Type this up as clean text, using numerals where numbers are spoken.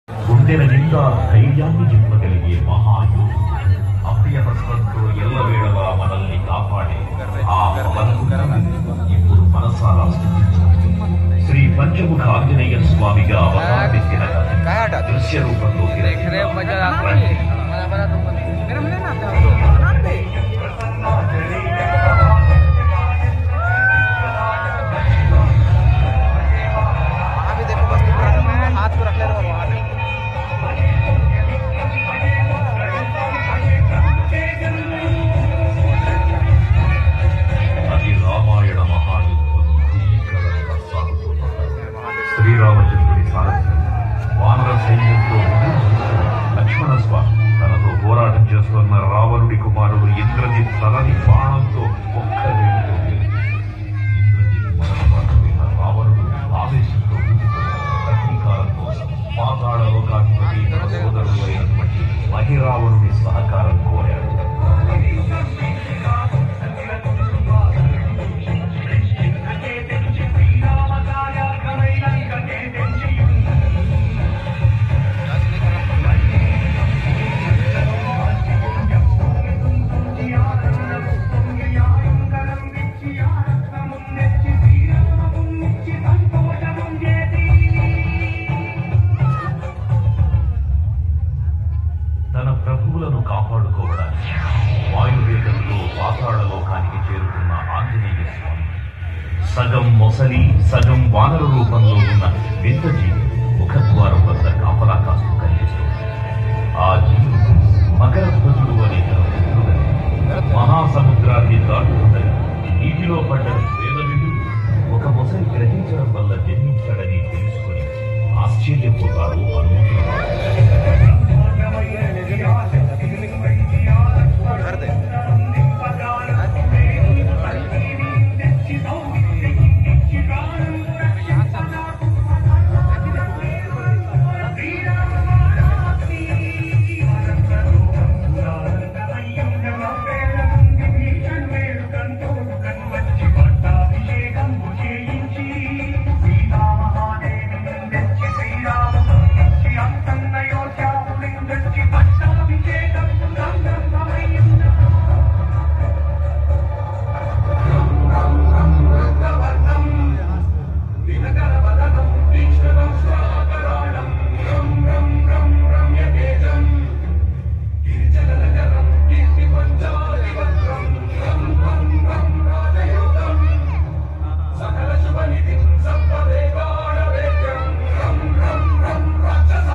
గుండెల నిండా ధైర్యాన్ని నింపగలిగే మహాయోధుడు, అభయహస్తంతో ఎల్లవేళలా మనల్ని కాపాడే ఆ ఇప్పుడు మనసారా స్థుతించాలి. శ్రీ పంచముఖ ఆంజనేయ స్వామిగా అవతారమెత్తిన దృశ్య రూపంలో శ్రీరామచంద్రుడి సారథ్యం వానర సైన్యంతో లక్ష్మణ స్వామి తనతో పోరాటం చేస్తున్న రావణుడి కుమారుడు ఇంద్రజిత్ తలని బాణంతో ఒక్క వేలుతో ఇంద్రజిత్ రావణుడు ఆవేశంతో ప్రతీకారం కోసం పాతాళ లోకాధిపతి తన సోదరుడు అయినటువంటి మహిరావణుడి సహకారం కోరాడు. తన ప్రభువులను కాపాడుకోవడానికి వాయువేగంతో పాతాళ లోకానికి చేరుకున్న ఆంజనేయ స్వామి సగం మొసలి సగం వానర రూపంలో ఉన్న వింతజీవి ముఖద్వారం